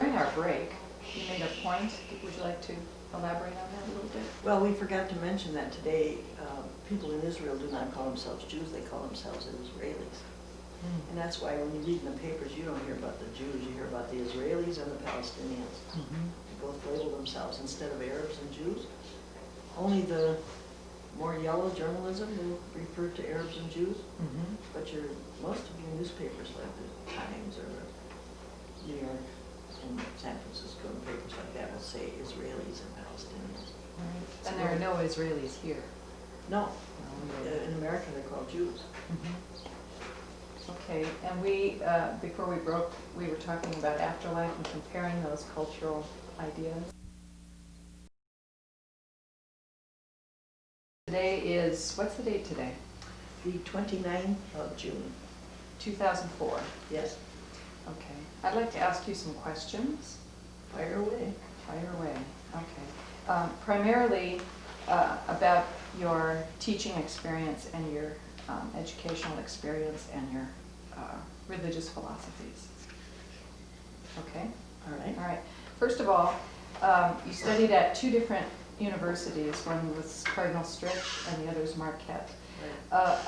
During our break, you made a point. Would you like to elaborate on that a little bit? Well, we forgot to mention that today, people in Israel do not call themselves Jews, they call themselves Israelis. And that's why when you read in the papers, you don't hear about the Jews, you hear about the Israelis and the Palestinians. They both label themselves instead of Arabs and Jews. Only the more yellow journalism will refer to Arabs and Jews, but most of your newspapers, like the Times or the New York and San Francisco and papers like that, will say Israelis and Palestinians. Right. And there are no Israelis here. No, in America they're called Jews. Okay, and we, before we broke, we were talking about afterlife and comparing those cultural ideas. Today is, what's the date today? The 29th of June. 2004. Yes. Okay. I'd like to ask you some questions. Fire away. Fire away. Okay. Primarily about your teaching experience and your educational experience and your religious philosophies. Okay? All right. All right. First of all, you studied at two different universities. One was Cardinal Stritch and the other is Marquette. Right.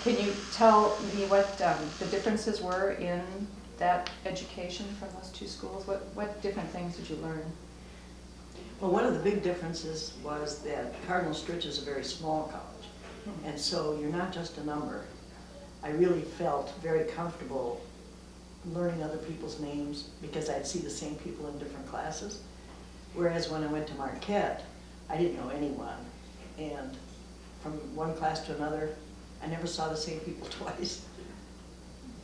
Can you tell me what the differences were in that education from those two schools? What different things did you learn? Well, one of the big differences was that Cardinal Stritch is a very small college, and so you're not just a number. I really felt very comfortable learning other people's names because I'd see the same people in different classes. Whereas when I went to Marquette, I didn't know anyone. And from one class to another, I never saw the same people twice.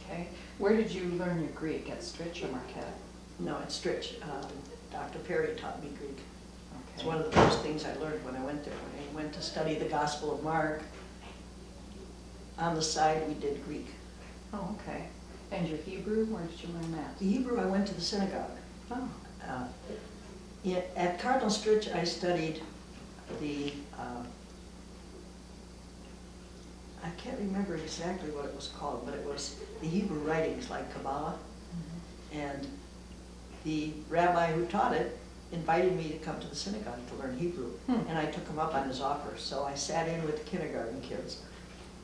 Okay. Where did you learn your Greek? At Stritch or Marquette? No, at Stritch. Dr. Perry taught me Greek. Okay. It's one of the first things I learned when I went there. When I went to study the Gospel of Mark, on the side we did Greek. Oh, okay. And your Hebrew, where did you learn that? The Hebrew, I went to the synagogue. Oh. At Cardinal Stritch, I studied the, I can't remember exactly what it was called, but it was the Hebrew writings like Kabbalah. And the rabbi who taught it invited me to come to the synagogue to learn Hebrew. And I took him up on his offer. So I sat in with the kindergarten kids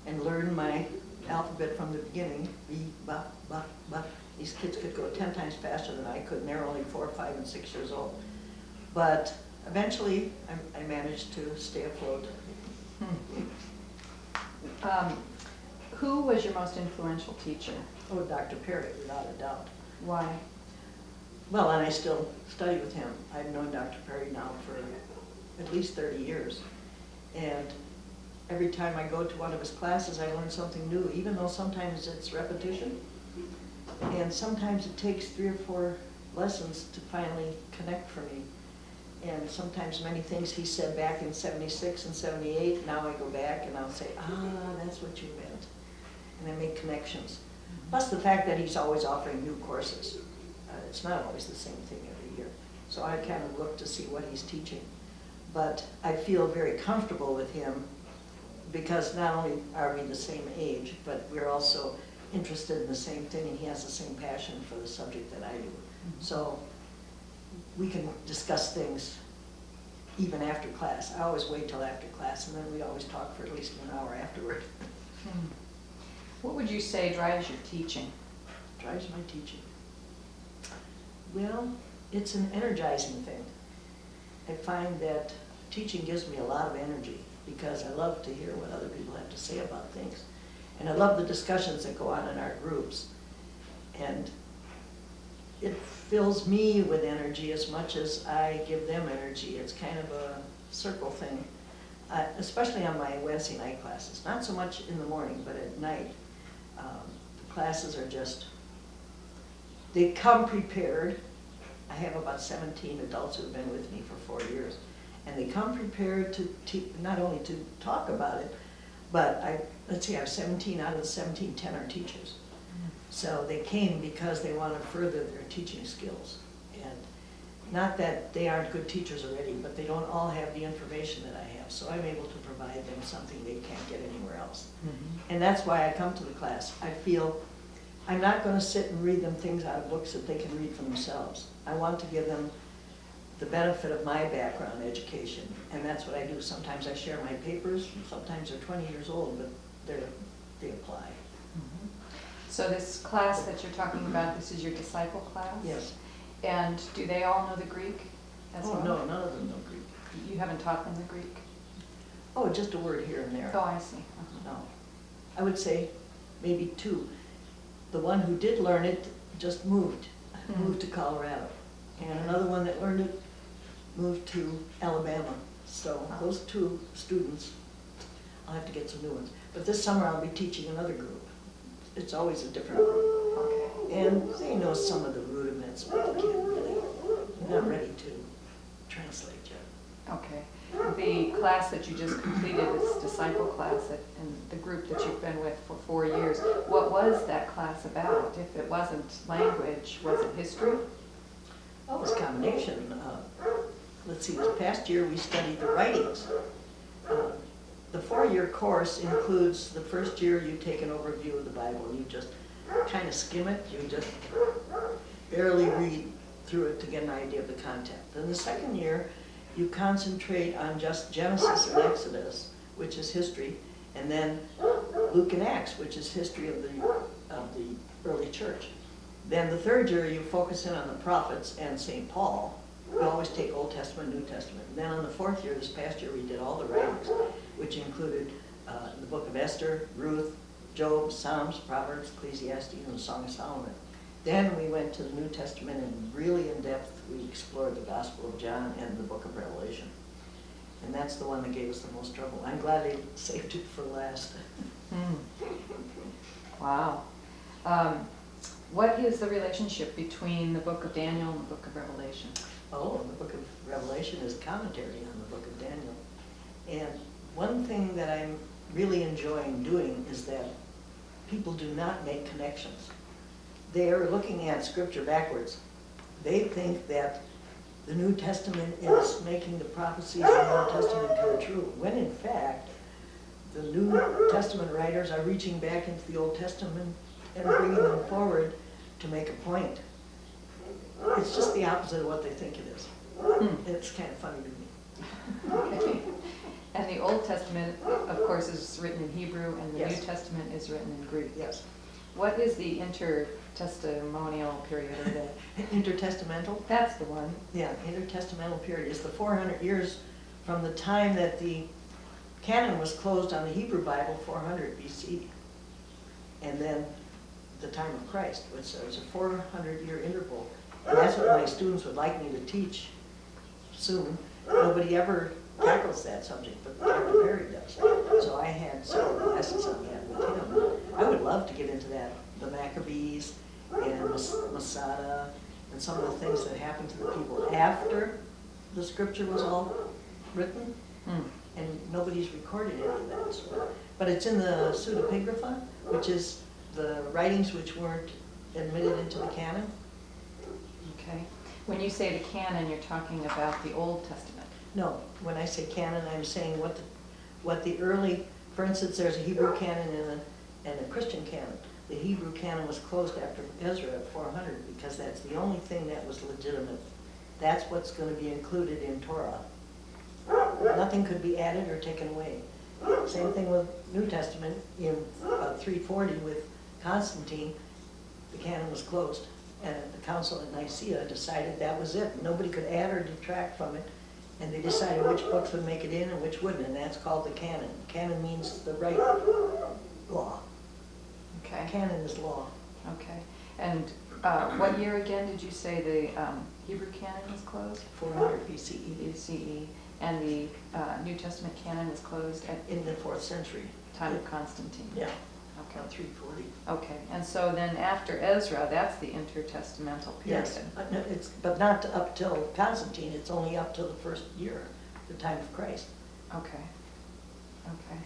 and learned my alphabet from the beginning. B, ba, ba, ba. These kids could go 10 times faster than I could, and they're only 4, 5, and 6 years old. But eventually, I managed to stay afloat. Who was your most influential teacher? Oh, Dr. Perry, without a doubt. Why? Well, and I still study with him. I've known Dr. Perry now for at least 30 years. And every time I go to one of his classes, I learn something new, even though sometimes it's repetition. And sometimes it takes 3 or 4 lessons to finally connect for me. And sometimes many things he said back in 76 and 78, now I go back and I'll say, that's what you meant. And I make connections. Plus the fact that he's always offering new courses. It's not always the same thing every year. So I kind of look to see what he's teaching. But I feel very comfortable with him because not only are we the same age, but we're also interested in the same thing, and he has the same passion for the subject that I do. So we can discuss things even after class. I always wait till after class, and then we always talk for at least an hour afterward. What would you say drives your teaching? Drives my teaching? Well, it's an energizing thing. I find that teaching gives me a lot of energy because I love to hear what other people have to say about things. And I love the discussions that go on in our groups. And it fills me with energy as much as I give them energy. It's kind of a circle thing, especially on my Wednesday night classes. Not so much in the morning, but at night. The classes are just, they come prepared. I have about 17 adults who have been with me for 4 years. And they come prepared to not only to talk about it, but let's see, I have 17 out of the 17, 10 are teachers. So they came because they want to further their teaching skills. And not that they aren't good teachers already, but they don't all have the information that I have. So I'm able to provide them something they can't get anywhere else. And that's why I come to the class. I feel I'm not going to sit and read them things out of books that they can read for themselves. I want to give them the benefit of my background education, and that's what I do. Sometimes I share my papers, sometimes they're 20 years old, but they apply. So this class that you're talking about, this is your disciple class? Yes. And do they all know the Greek as well? Oh, no, none of them know Greek. You haven't taught them the Greek? Oh, just a word here and there. Oh, I see. Uh-huh. No. I would say maybe two. The one who did learn it just moved to Colorado. And another one that learned it moved to Alabama. So those two students, I'll have to get some new ones. But this summer I'll be teaching another group. It's always a different group. Okay. And they know some of the rudiments, but they can't really, they're not ready to translate yet. Okay. The class that you just completed, this disciple class in the group that you've been with for 4 years, what was that class about? If it wasn't language, was it history? Oh, it was a combination. Let's see, this past year we studied the writings. The 4-year course includes the first year you take an overview of the Bible. You just kind of skim it. You just barely read through it to get an idea of the content. Then the second year, you concentrate on just Genesis and Exodus, which is history, and then Luke and Acts, which is history of the early church. Then the third year, you focus in on the prophets and St. Paul. We always take Old Testament, New Testament. And then on the fourth year, this past year, we did all the writings, which included the book of Esther, Ruth, Job, Psalms, Proverbs, Ecclesiastes, and the Song of Solomon. Then we went to the New Testament and really in depth we explored the Gospel of John and the book of Revelation. And that's the one that gave us the most trouble. I'm glad they saved it for last. Wow. What is the relationship between the book of Daniel and the book of Revelation? Oh, the book of Revelation is commentary on the book of Daniel. And one thing that I'm really enjoying doing is that people do not make connections. They are looking at Scripture backwards. They think that the New Testament is making the prophecies of the Old Testament come true, when in fact, the New Testament writers are reaching back into the Old Testament and bringing them forward to make a point. It's just the opposite of what they think it is. It's kind of funny to me. Okay. And the Old Testament, of course, is written in Hebrew, and the Yes. New Testament is written in Greek. Yes. What is the intertestamental period of that? Intertestamental? That's the one. Yeah, intertestamental period is the 400 years from the time that the canon was closed on the Hebrew Bible, 400 BC, and then the time of Christ, which is a 400-year interval. And that's what my students would like me to teach soon. Nobody ever tackles that subject, but Dr. Perry does. So I had several lessons on that with him. I would love to get into that, the Maccabees and Masada, and some of the things that happened to the people after the scripture was all written, and nobody's recorded any of that. So, but it's in the pseudepigrapha, which is the writings which weren't admitted into the canon. Okay. When you say the canon, you're talking about the Old Testament. No, when I say canon, I'm saying what the early, for instance, there's a Hebrew canon and a Christian canon. The Hebrew canon was closed after Ezra at 400 because that's the only thing that was legitimate. That's what's going to be included in Torah. Nothing could be added or taken away. Same thing with New Testament. In 340 with Constantine, the canon was closed. And the council at Nicaea decided that was it. Nobody could add or detract from it. And they decided which books would make it in and which wouldn't, and that's called the canon. Canon means the right law. Okay. Canon is law. Okay. And what year again did you say the Hebrew canon was closed? 400 BCE. BCE. And the New Testament canon was closed at In the 4th century. time of Constantine? Yeah. Okay. About 340. Okay. And so then after Ezra, that's the intertestamental period. Yes, but not up till Constantine. It's only up till the first year, the time of Christ. Okay. Okay.